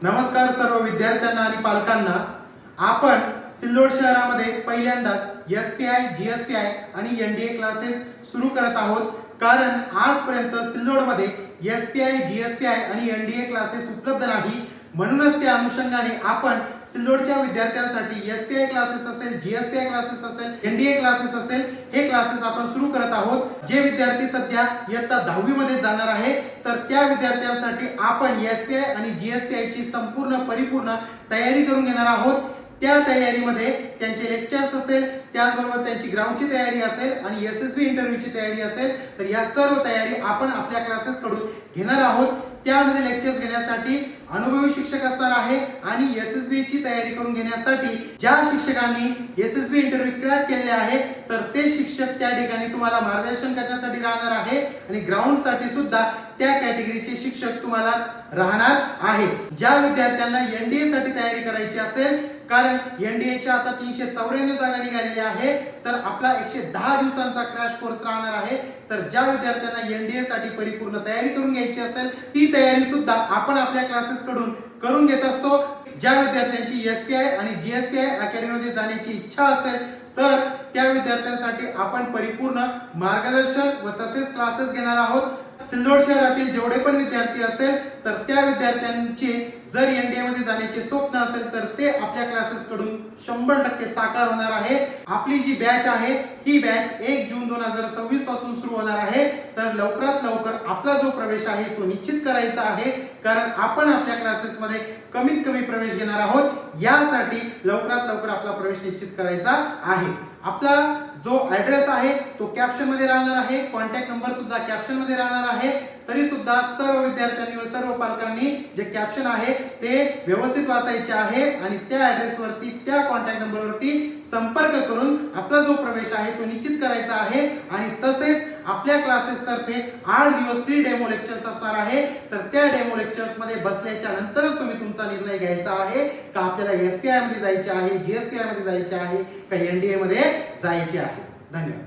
नमस्कार सर्व विद्यार्थ्यांना आणि पालकांना। आपण सिल्लोड शहरामध्ये पहिल्यांदाच एसपीआय, जीएसपीआय आणि एनडीए क्लासेस सुरू करत आहोत। कारण आजपर्यंत सिल्लोडमध्ये एसपीआय, जीएसपीआय आणि एनडीए क्लासेस उपलब्ध नाही, म्हणूनच त्या अनुषंगाने आपण सिल्लोडच्या विद्यार्थ्यांसाठी एसपीआय क्लासेस असेल, जीएसपीआय क्लासेस असेल, एनडीए क्लासेस असेल, हे क्लासेस आपण सुरू करत आहोत। जे विद्यार्थी सध्या इयत्ता 10वी मध्ये जाणार आहे तर त्या विद्यार्थ्यांसाठी आपण एसपीआय आणि जीएसपीआय ची संपूर्ण परिपूर्ण तयारी करून घेणार आहोत। त्या तयारीमध्ये त्यांचे लेक्चर्स असेल, त्याचबरोबर त्यांची ग्राउंडची तयारी असेल आणि एसएसबी इंटरव्ह्यूची तयारी असेल, तर या सर्व तयारी आपण आपल्या क्लासेस कडून घेणार आहोत। त्यामध्ये लेक्चर्स घेण्यासाठी अनुभवी शिक्षक असणार आहे आणि एसएसबी ची तयारी करून घेण्यासाठी ज्या शिक्षकांनी एसएसबी इंटरव्ह्यू क्रॅक केलेले आहे तर ते शिक्षक त्या ठिकाणी तुम्हाला मार्गदर्शन करण्यासाठी राहणार आहे आणि ग्राउंड साठी सुद्धा त्या कॅटेगरीचे शिक्षक तुम्हाला राहणार आहे। ज्या विद्यार्थ्यांना एनडीए साठी तयारी करायची असेल, कारण एनडीएच्या आता 394 जागा निघालेल्या आहे, तर आपला 110 दिवसांचा क्रॅश कोर्स राहणार आहे। तर ज्या विद्यार्थ्यांना एनडीए साठी परिपूर्ण तयारी करून घ्यायची असेल ती तयारी सुद्धा आपण आपल्या क्लासेस कडून करून घेत असतो। ज्या विद्यार्थ्यांची एसपीआय आणि जीएसपीआय अकॅडमी मध्ये जाण्याची इच्छा असेल तर त्या विद्यार्थ्यांसाठी आपण परिपूर्ण मार्गदर्शन व तसेच क्लासेस घेणार आहोत। सिल्लोड शहरातील जेवढे पण विद्यार्थी असेल तर त्या विद्यार्थ्यांचे जर एनडीए मध्ये जाण्याचे स्वप्न असेल तर ते आपल्या क्लासेस कडून 100% साकार होणार आहे। आपली जी बॅच आहे ही बॅच 1 जून 2026 पासून सुरू होणार आहे। तर लवकरात लवकर आपला जो प्रवेश आहे तो निश्चित करायचा आहे, कारण आपण आपल्या क्लासेस मध्ये कमीत कमी प्रवेश घेणार आहोत। यासाठी लवकरात लवकर आपला प्रवेश निश्चित करायचा आहे। आपला जो ऍड्रेस आहे तो कॅप्शन मध्ये राहणार आहे, कॉन्टॅक्ट नंबर सुद्धा कॅप्शन मध्ये राहणार आहे। तरी सुद्धा सर्व विद्यार्थ्यांनी व सर्व पालकांनी जे कॅप्शन आहे ते व्यवस्थित वाचायचे आहे आणि त्या ऍड्रेस वरती, त्या कॉन्टॅक्ट नंबर वरती संपर्क करून आपला जो प्रवेश आहे तो निश्चित करायचा आहे। आणि तसेच आपल्या क्लासेस तर्फे 8 दिवस फ्री डेमो लेक्चर्स असणार आहे। तर त्या डेमो लेक्चर्स मध्ये बसल्याच्या नंतरच तुम्ही तुमचा निर्णय घ्यायचा आहे का आपल्याला एसपीआय मध्ये जायचे आहे, जीएसपीआय मध्ये जायचे आहे का एनडीए मध्ये जायचे आहे। धन्यवाद।